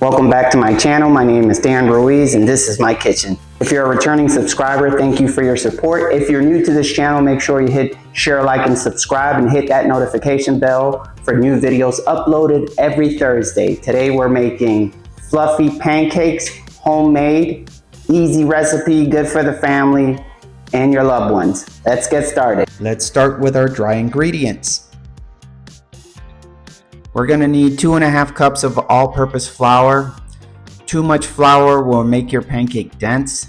Welcome back to my channel. My name is Dan Ruiz and this is my kitchen. If you're a returning subscriber, thank you for your support. If you're new to this channel, make sure you hit share, like, and subscribe and hit that notification bell for new videos uploaded every Thursday. Today we're making fluffy pancakes, homemade, easy recipe, good for the family and your loved ones. Let's get started. Let's start with our dry ingredients. We're gonna need 2.5 cups of all-purpose flour. Too much flour will make your pancake dense.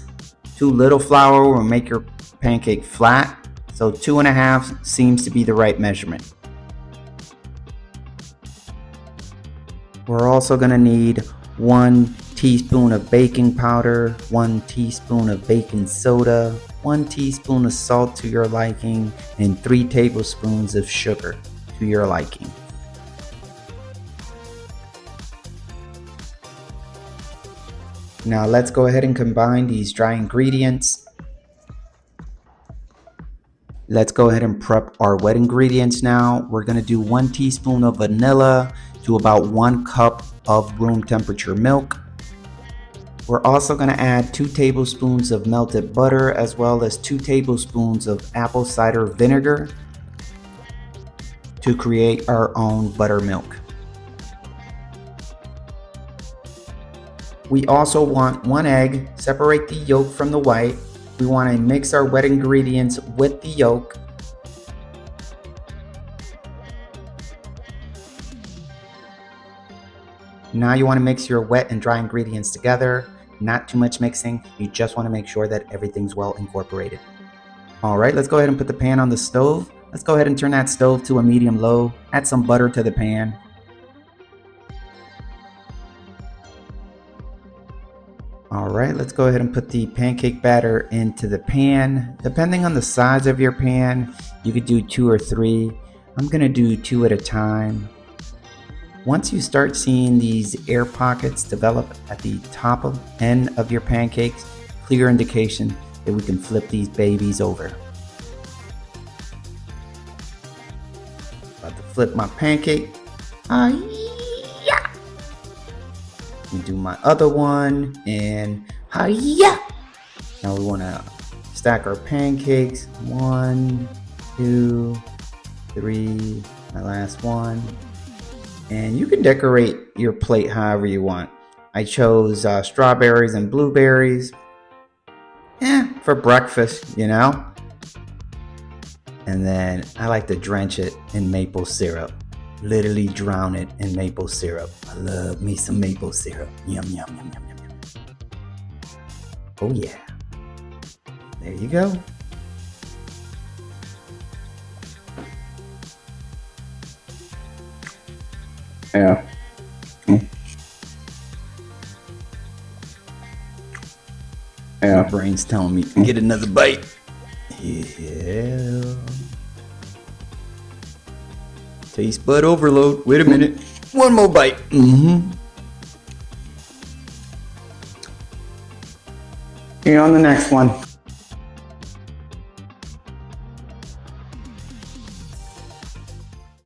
Too little flour will make your pancake flat. So 2.5 seems to be the right measurement. We're also gonna need 1 teaspoon of baking powder, 1 teaspoon of baking soda, 1 teaspoon of salt to your liking, and 3 tablespoons of sugar to your liking. Now let's go ahead and combine these dry ingredients. Let's go ahead and prep our wet ingredients now. We're gonna do 1 teaspoon of vanilla to about 1 cup of room temperature milk. We're also gonna add 2 tablespoons of melted butter as well as 2 tablespoons of apple cider vinegar to create our own buttermilk. We also want 1 egg. Separate the yolk from the white. We want to mix our wet ingredients with the yolk. Now you want to mix your wet and dry ingredients together. Not too much mixing. You just want to make sure that everything's well incorporated. All right, let's go ahead and put the pan on the stove. Let's go ahead and turn that stove to a medium low. Add some butter to the pan. All right, let's go ahead and put the pancake batter into the pan. Depending on the size of your pan, you could do 2 or 3. I'm gonna do 2 at a time. Once you start seeing these air pockets develop at the top end of your pancakes, clear indication that we can flip these babies over. About to flip my pancake. Do my other one and hiya! Now we want to stack our pancakes. 1, 2, 3, my last one. And you can decorate your plate however you want. I chose strawberries and blueberries. For breakfast, you know. And then I like to drench it in maple syrup. Literally drown it in maple syrup. I love me some maple syrup. Yum, yum, yum, yum, yum, yum. Oh yeah. There you go. Yeah. My brain's telling me to get another bite. Yeah. Taste bud overload. Wait a minute. One more bite. Here on the next one.